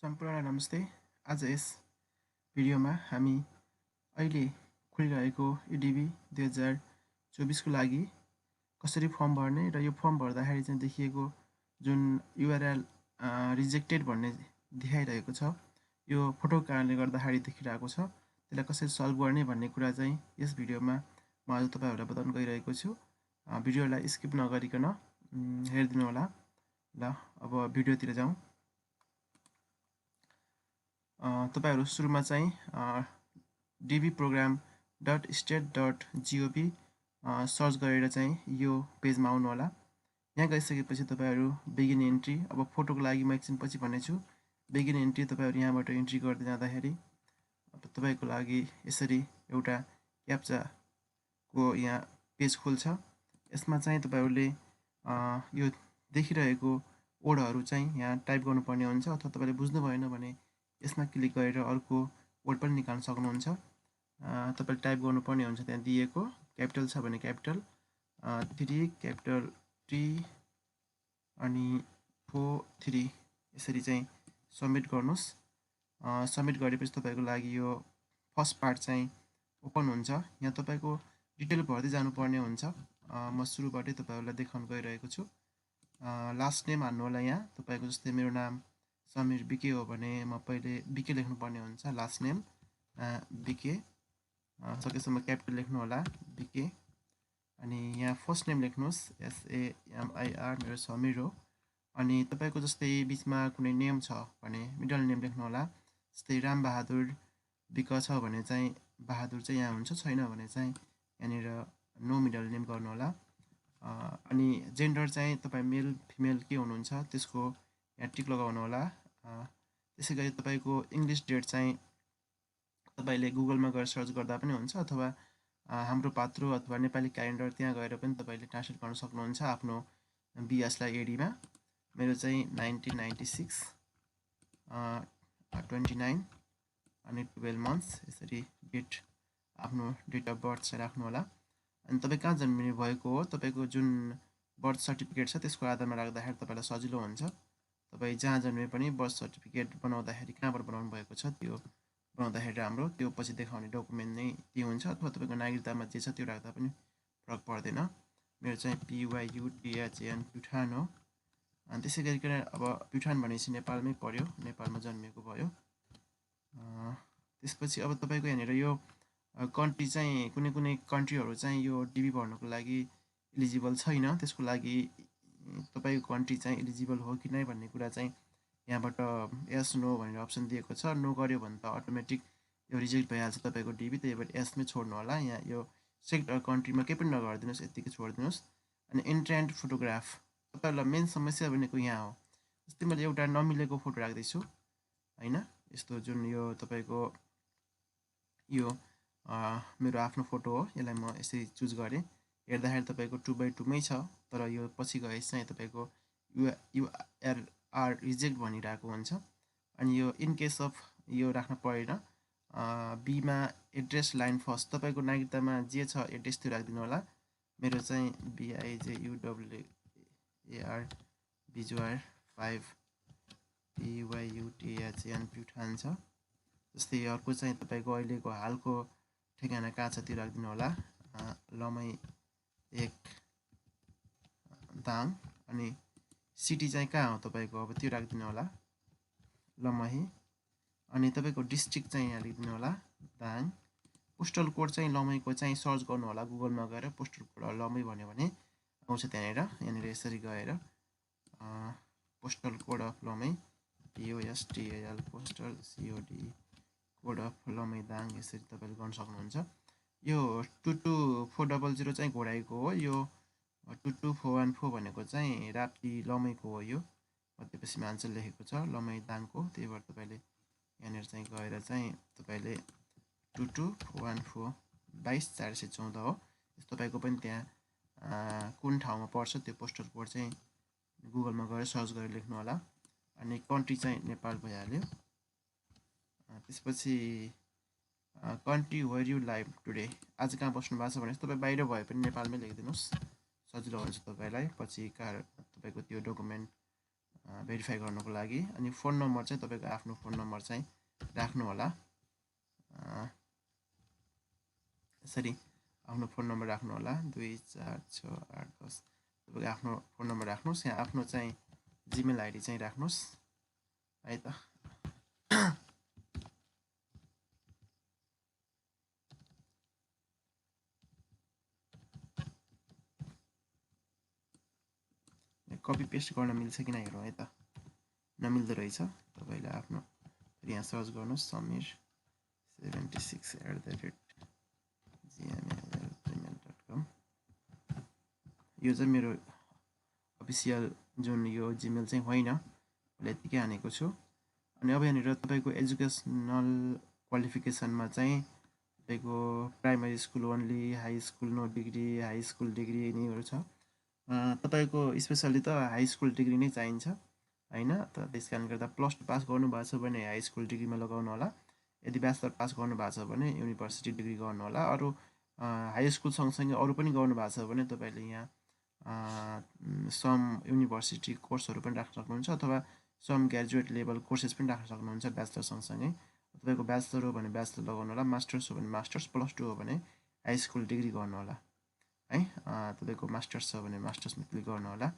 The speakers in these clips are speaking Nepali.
सम्पूर्णलाई नमस्ते। आज यस भिडियोमा हामी अहिले खुलिरहेको EDV 2024 को लागि कसरी फर्म भर्ने र यो फर्म भर्दाखेरि चाहिँ देखिएको जुन URL रिजेक्टेड भन्ने देखाइरहेको छ, यो फोटोको कारणले गर्दाखेरि देखिरहेको छ, त्यसलाई कसरी सल्भ गर्ने भन्ने कुरा चाहिँ यस भिडियोमा म आज तपाईहरुलाई बताउन गइरहेको छु। भिडियोलाई स्किप नगरिकन हेरिदिनु होला। ल अब भिडियोतिर जाउँ। तपाईहरु सुरुमा चाहिँ dbprogram.state.gov सर्च गरेर चाहिँ यो पेजमा आउनु होला। यहाँ गइसकेपछि तपाईहरु बिगिन एन्ट्री, अब फोटोको लागि म एकछिन पछि भन्नेछु। बिगिन एन्ट्री तपाईहरु यहाँबाट एन्ट्री गर्दै जाँदाखेरि अब तपाईको लागि यसरी एउटा क्याप्चा को यहाँ पेज खुल्छ। यसमा चाहिँ तपाईहरुले यो देखिरहेको वर्डहरु चाहिँ यहाँ टाइप गर्नुपर्ने हुन्छ, अथवा तपाईले बुझ्नु भएन भने यसमा क्लिक गरेर अर्को वर्ड पनि निकाल्न सक्नुहुन्छ। तपाईले टाइप गर्नुपर्ने हुन्छ, त्यहाँ दिएको क्यापिटल छ भने क्यापिटल 3 क्यापिटल T अनि 4 3 यसरी चाहिँ सबमिट गर्नुस्। सबमिट गरेपछि तपाईको लागि यो फर्स्ट पार्ट चाहिँ ओपन हुन्छ। यहाँ तपाईको डिटेल भर्दै जानुपर्ने हुन्छ। म सुरुबाटै तपाईहरुलाई देखाउन गइरहेको छु। लास्ट नेम हाल्नु होला। यहाँ तपाईको जस्तै मेरो नाम समीर बिके हो भने म पहिले बिके लेख्नुपर्ने हुन्छ। लास्ट नेम बिके, सकेसम्म क्यापिटल लेख्नु होला बिके। अनि यहाँ फर्स्ट नेम लेख्नुस् SAMIR, मेरो समीर हो। अनि तपाईको जस्तै बीचमा कुनै नेम छ भने मिडल नेम लेख्नु होला। जस्तै राम बहादुर बिक छ भने चाहिँ बहादुर चाहिँ यहाँ हुन्छ, छैन भने चाहिँ यहाँनिर नो मिडल नेम गर्नु होला। अनि जेन्डर चाहिँ तपाई मेल फिमेल के हुनुहुन्छ त्यसको यहाँ टिक लगाउनु होला। त्यसैगरी तपाईको इंग्लिश डेट चाहिँ तपाईले गुगलमा गएर सर्च गर्दा पनि हुन्छ, अथवा हाम्रो पात्रो अथवा नेपाली क्यालेन्डर त्यहाँ गएर पनि तपाईले ट्रान्सलेट गर्न सक्नुहुन्छ आफ्नो बिएसलाई एडीमा। मेरो चाहिँ 1996 29 अनि 12 मन्थ्स यसरी डेट, आफ्नो डेट अफ बर्थ चाहिँ राख्नु होला। अनि तपाई कहाँ जन्मिनु भएको हो, तपाईको जुन बर्थ सर्टिफिकेट छ त्यसको आधारमा राख्दाखेरि तपाईलाई सजिलो हुन्छ। तपाई जहाँ जन्मे पनि बर्थ सर्टिफिकेट बनाउँदाखेरि कहाँबाट बनाउनु भएको छ त्यो बनाउँदाखेरि राम्रो, त्यो पछि देखाउने डकुमेन्ट नै त्यो हुन्छ, अथवा तपाईको नागरिकतामा जे छ त्यो राख्दा पनि फरक पर्दैन। मेरो चाहिँ PYUTHAN प्युठान हो। अनि त्यसै गरिकन अब प्युठान भनेपछि नेपालमै पर्यो, नेपालमा जन्मेको भयो। त्यसपछि अब तपाईको यहाँनिर यो कन्ट्री चाहिँ कुनै कुनै कन्ट्रीहरु चाहिँ यो डिबी भर्नको लागि एलिजिबल छैन। त्यसको लागि तपाईको कन्ट्री चाहिँ एलिजिबल हो कि नै भन्ने कुरा चाहिँ यहाँबाट यस नो भनेर अप्सन दिएको छ। नो गर्यो भने त अटोमेटिक यो रिजेक्ट भइहाल्छ तपाईको डिबी, त्यही भएर यसमै छोड्नु होला। यहाँ यो सेलेक्ट कन्ट्रीमा केही पनि नगर्दिनुस्, यतिकै छोड्दिनुस्। अनि एन्ट्रान्ट फोटोग्राफ तपाईहरुलाई मेन समस्या भनेको यहाँ हो। जस्तै मैले एउटा नमिलेको फोटो राख्दै छु हैन, यस्तो जुन यो तपाईको यो मेरो आफ्नो फोटो हो, यसलाई म यसरी चुज गरे। हेर्दाखेरि तपाईको 2x2 मै छ, तर यो पछि गएपछि चाहिँ तपाईको URL रिजेक्ट भनिरहेको हुन्छ। अनि यो इन केस अफ यो राख्न परेन। बीमा एड्रेस लाइन फर्स्ट, तपाईको नागरिकतामा जे छ एड्रेस त्यो राख्दिनु होला। मेरो चाहिँ BIJUAR बिजुआर 5 PYUTHAN प्युठान छ। जस्तै अर्को चाहिँ तपाईको अहिलेको हालको ठेगाना कहाँ छ त्यो राख्दिनु होला। लमै 1 दाङ। अनि सिटी चाहिँ कहाँ हो तपाईको, अब त्यो राख्दिनु होला लमही। अनि तपाईको डिस्ट्रिक्ट चाहिँ यहाँ लेख्दिनु होला दाङ। पोस्टल कोड चाहिँ लमैको चाहिँ सर्च गर्नु होला गुगलमा गएर, पोस्टल कोड लमै भन्यो भने आउँछ यहाँनिर यसरी गएर postal code of Lamahi POSTAL postal COD code of Lamahi Dang यसरी तपाईले गर्न सक्नुहुन्छ। यो 22400 चाहिँ घोडाइको हो। यो 22414 भनेको चाहिँ राप्ती लमैको हो। यो त्यसपछि आन्सर लेखेको छ लमै दाङको, त्यही भएर तपाईले यहाँनिर चाहिँ गएर चाहिँ तपाईले 22414 22414 हो। तपाईको पनि त्यहाँ कुन ठाउँमा पर्छ त्यो पोस्टल कोड चाहिँ गुगलमा गएर सर्च गरेर लेख्नु होला। अनि कन्ट्री चाहिँ नेपाल भइहाल्यो। त्यसपछि country where you live today, आज कहाँ बस्नु भएको छ भने तपाई बाहिर भए पनि नेपालमै लेखिदिनुस्, सजिलो हुन्छ तपाईलाई पछि तपाईँको त्यो डकुमेन्ट भेरिफाई गर्नको लागि। अनि फोन नम्बर चाहिँ तपाईको आफ्नो फोन नम्बर चाहिँ राख्नु होला। यसरी आफ्नो फोन नम्बर राख्नु होला 2468610 तपाईको आफ्नो फोन नम्बर राख्नुस्। यहाँ आफ्नो चाहिँ जीमेल आइडी चाहिँ राख्नुस् है त। कपी पेस्ट गर्न मिल्छ कि हेरौँ है त। नमिल्दो रहेछ। तपाईले आफ्नो यहाँ सर्च गर्नुस् samir76@gmail.com। यो चाहिँ मेरो अफिसियल जुन यो जीमेल चाहिँ होइन, मैले यतिकै हानेको छु। अनि अब यहाँनिर तपाईको एजुकेसनल क्वालिफिकेसनमा चाहिँ तपाईको primary school only, high school no degree, high school degree यिनीहरू छ। तपाईको स्पेसली त हाई स्कुल डिग्री नै चाहिन्छ हैन त। त्यसकारणले गर्दा +2 पास गर्नुभएको छ भने हाई स्कुल डिग्रीमा लगाउनु होला। यदि ब्याचलर पास गर्नुभएको छ भने युनिभर्सिटी डिग्री गर्नु होला। अरु हाई स्कुल सँगसँगै अरु पनि गर्नुभएको छ भने तपाईले यहाँ सम युनिभर्सिटी कोर्सहरू पनि राख्न सक्नुहुन्छ, अथवा सम ग्रेजुएट लेभल कोर्सेस पनि राख्न सक्नुहुन्छ ब्याचलर सँगसँगै। तपाईको ब्याचलर हो भने ब्याचलर लगाउनु होला, मास्टर्स हो भने मास्टर्स, +2 हो भने हाई स्कुल डिग्री गर्नु होला है। तपाईको मास्टर्स छ भने मास्टर्समा क्लिक गर्नु होला।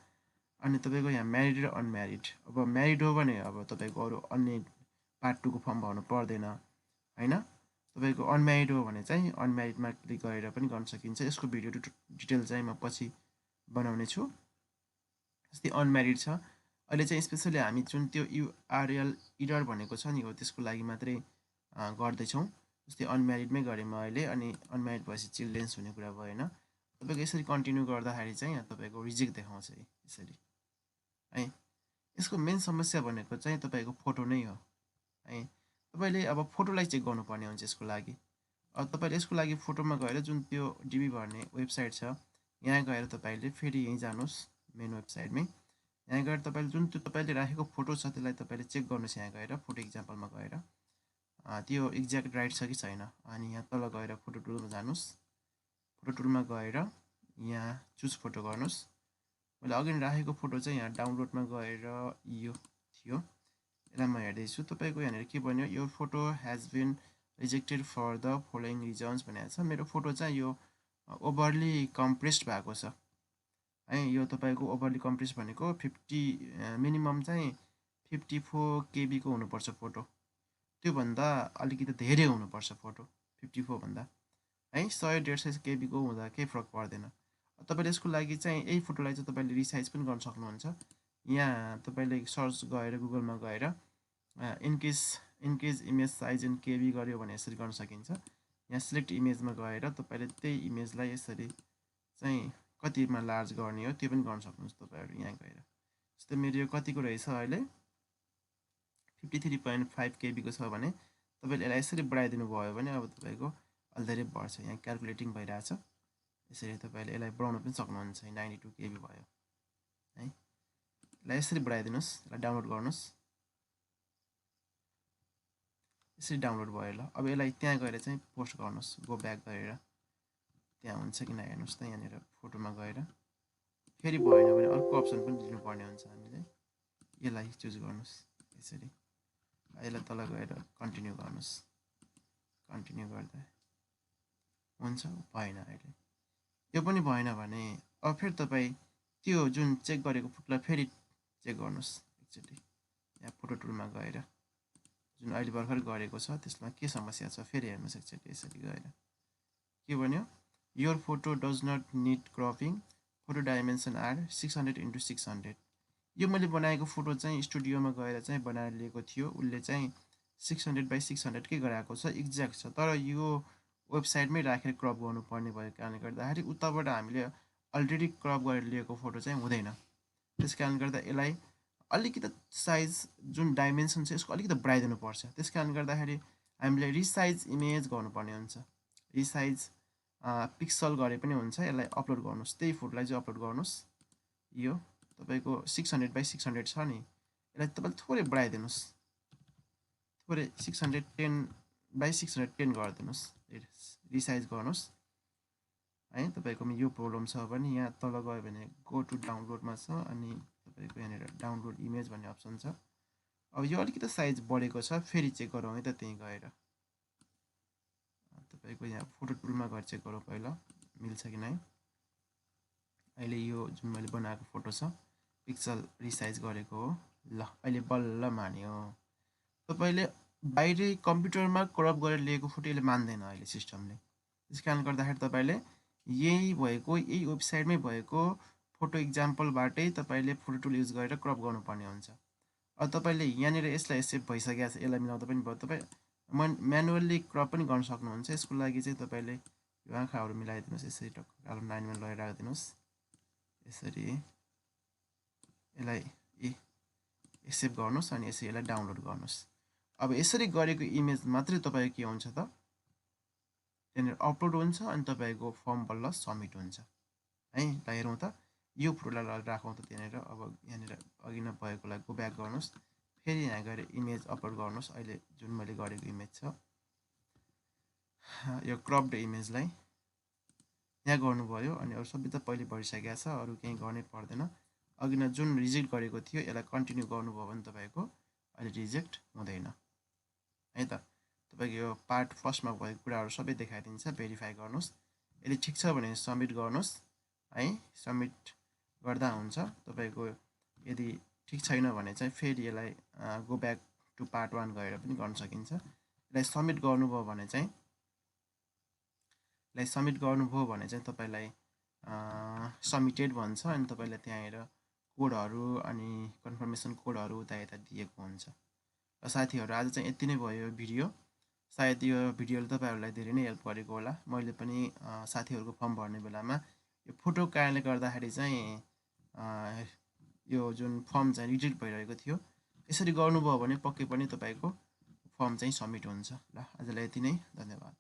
अनि तपाईको यहाँ म्यारिड र अनम्यारिड, अब म्यारिड हो भने अब तपाईको अरु अन्य पार्ट 2 को फर्म भर्नु पर्दैन हैन। तपाईको अनम्यारिड हो भने चाहिँ अनम्यारिडमा क्लिक गरेर पनि गर्न सकिन्छ। यसको भिडियो डिटेल चाहिँ म पछि बनाउने छु। जस्तै अनम्यारिड छ, अहिले चाहिँ स्पेसली हामी जुन त्यो युआरएल एरर भनेको छ नि हो त्यसको लागि मात्रै गर्दै छौं। जस्तै अनम्यारिडमै गरे म अहिले, अनि अनम्यारिड भएपछि चिल्ड्रेन्स हुने कुरा भएन। तपाईको यसरी कन्टिन्यू गर्दाखेरि चाहिँ यहाँ तपाईको रिजेक्ट देखाउँछ यसरी है। यसको मेन समस्या भनेको चाहिँ तपाईको फोटो नै हो है। तपाईले अब फोटोलाई चेक गर्नुपर्ने हुन्छ यसको लागि। अब तपाईले यसको लागि फोटोमा गएर जुन त्यो डिबी भर्ने वेबसाइट छ यहाँ गएर तपाईले फेरि यही जानुस् मेन वेबसाइटमै। यहाँ गएर तपाईले जुन त्यो तपाईले राखेको फोटो छ त्यसलाई तपाईले चेक गर्नुस्। यहाँ गएर फोटो एक्जाम्पलमा गएर त्यो एक्ज्याक्ट राइट छ कि छैन। अनि यहाँ तल गएर फोटो टुलमा जानुस्। फोटो टुलमा गएर यहाँ चुज फोटो गर्नुस्। मैले अघि राखेको फोटो चाहिँ यहाँ डाउनलोडमा गएर यो थियो, यसलाई म हेर्दैछु। तपाईको यहाँनिर के भन्यो, यो photo has been rejected for the following reasons भनेको छ। मेरो फोटो चाहिँ यो ओभरली कम्प्रेस्ड भएको छ है। यो तपाईको ओभरली कम्प्रेस्ड भनेको 50 मिनिमम चाहिँ 54 KB को हुनुपर्छ फोटो। त्यो भन्दा अलिकति धेरै हुनुपर्छ फोटो 54 भन्दा है। 100-150 KB को हुँदा केही फरक पर्दैन। तपाईले यसको लागि चाहिँ यही फोटोलाई चाहिँ तपाईले रिसाइज पनि गर्न सक्नुहुन्छ। यहाँ तपाईले सर्च गएर गुगलमा गएर in case image size in KB गर्यो भने यसरी गर्न सकिन्छ। यहाँ सिलेक्ट इमेजमा गएर तपाईले त्यही इमेजलाई यसरी चाहिँ कतिमा लार्ज गर्ने हो त्यो पनि गर्न सक्नुहुन्छ तपाईहरु यहाँ गएर। जस्तै मेरो यो कतिको रहेछ अहिले 53.5 KB को छ भने तपाईले यसलाई यसरी बढाइदिनु भयो भने अब तपाईको अलि धेरै बढ्छ। यहाँ क्याल्कुलेटिङ भइराछ। यसरी तपाईले यसलाई बढाउन पनि सक्नुहुन्छ। 92 KB भयो है। यसलाई यसरी बढाइदिनुस्, यसलाई डाउनलोड गर्नुस्। यसरी डाउनलोड भयो ल। अब यसलाई त्यहाँ गएर चाहिँ पोस्ट गर्नुस्। गो ब्याक गरेर त्यहाँ हुन्छ कि नहेर्नुस् त। यहाँनिर फोटोमा गएर फेरि भएन भने अर्को अप्सन पनि दिनुपर्ने हुन्छ हामीले। यसलाई चुज गर्नुस् यसरी। यसलाई तल गएर कन्टिन्यू गर्नुस्। कन्टिन्यू गर्दा हुन्छ, भएन अहिले। यो पनि भएन भने अब फेरि तपाई त्यो जुन चेक गरेको फोटोलाई फेरि चेक गर्नुस् एकचोटि। यहाँ फोटो टुलमा गएर जुन अहिले भर्खर गरेको छ त्यसमा के समस्या छ फेरि हेर्नुस् एकचोटि। यसरी गएर के भन्यो, your photo does not need cropping, photo dimension are 600x600। यो मैले बनाएको फोटो चाहिँ स्टुडियोमा गएर चाहिँ बनाएर लिएको थियो। उसले चाहिँ 600x600 के गराएको छ, एक्ज्याक्ट छ। तर यो वेबसाइटमै राखेर क्रप गर्नुपर्ने भएको कारणले गर्दाखेरि उताबाट हामीले अलरेडी क्रप गरेर लिएको फोटो चाहिँ हुँदैन। त्यसकारणले गर्दा यसलाई अलिकति साइज जुन डाइमेन्सन छ यसको अलिकति बढाइदिनु पर्छ। त्यसकारणले गर्दाखेरि हामीले रिसाइज इमेज गर्नुपर्ने हुन्छ। रिसाइज पिक्सल गरे पनि हुन्छ। यसलाई अपलोड गर्नुस्, त्यही फोटोलाई चाहिँ अपलोड गर्नुस्। यो तपाईको 600x600 छ नि, यसलाई तपाईले थोरै बढाइदिनुस्। थोरै 610x610 गरिदिनुस्। रिसाइज गर्नुस् है। तपाईकोमा यो प्रब्लम छ भने यहाँ तल गयो भने गो टु डाउनलोडमा छ, अनि तपाईँको यहाँनिर डाउनलोड इमेज भन्ने अप्सन छ। अब यो अलिकति साइज बढेको छ, फेरि चेक गरौँ है त त्यहीँ गएर। तपाईँको यहाँ फोटो टुलमा गएर चेक गरौँ पहिला मिल्छ कि नै। अहिले यो जुन मैले बनाएको फोटो छ पिक्सल रिसाइज गरेको हो। ल अहिले बल्ल मान्यो। तपाईँले बाहिरै कम्प्युटरमा क्रप गरेर लिएको फोटो यसले मान्दैन अहिले सिस्टमले। त्यस कारणले गर्दाखेरि तपाईँले यही वेबसाइटमै भएको फोटो इक्जाम्पलबाटै तपाईँले फोटो टुल युज गरेर क्रप गर्नुपर्ने हुन्छ। अब तपाईँले यहाँनिर यसलाई सेभ भइसकेको छ, यसलाई मिलाउँदा पनि भयो। तपाईँ म्यानुअल्ली क्रप पनि गर्न सक्नुहुन्छ। यसको लागि चाहिँ तपाईँले यो आँखाहरू मिलाइदिनुहोस्, यसरी कलम 9मा लगेर राखिदिनुहोस्। यसरी यसलाई सेभ गर्नुहोस् अनि यसरी यसलाई डाउनलोड गर्नुहोस्। अब यसरी गरेको इमेज मात्रै तपाईँको के हुन्छ त त्यहाँनिर अपलोड हुन्छ अनि तपाईँको फर्म बल्ल सब्मिट हुन्छ है। ल हेरौँ त यो फोटोलाई राखौँ त त्यहाँनिर। अब यहाँनिर अघि नै भएकोलाई गो ब्याक गर्नुहोस्, फेरि यहाँ गएर इमेज अपलोड गर्नुहोस्। अहिले जुन मैले गरेको इमेज छ यो क्रप्ड इमेजलाई यहाँ गर्नुभयो अनि अरू सबै त पहिले भइसकेको छ, अरू केही गर्नै पर्दैन। अघि नै जुन रिजेक्ट गरेको थियो यसलाई कन्टिन्यू गर्नुभयो भने तपाईँको अहिले रिजेक्ट हुँदैन है त। तपाईँको यो पार्ट फर्स्टमा भएको कुराहरू सबै देखाइदिन्छ। भेरिफाई गर्नुहोस्, यदि ठिक छ भने सबमिट गर्नुहोस् है। सबमिट गर्दा हुन्छ। तपाईँको यदि ठिक छैन भने चाहिँ फेरि यसलाई गो ब्याक टु पार्ट 1 गएर पनि गर्न सकिन्छ। यसलाई सबमिट गर्नुभयो भने चाहिँ तपाईँलाई सबमिटेड भन्छ अनि तपाईँलाई त्यहाँनिर कोडहरू अनि कन्फर्मेसन कोडहरू उता यता दिएको हुन्छ। र साथीहरू आज चाहिँ यति नै भयो यो भिडियो। सायद यो भिडियोले तपाईँहरूलाई धेरै नै हेल्प गरेको होला। मैले पनि साथीहरूको फर्म भर्ने बेलामा यो फोटो कारणले गर्दाखेरि चाहिँ यो जुन फर्म चाहिँ रिजेक्ट भइरहेको थियो। यसरी गर्नुभयो भने पक्कै पनि तपाईँको फर्म चाहिँ सबमिट हुन्छ। ल आजलाई यति नै, धन्यवाद।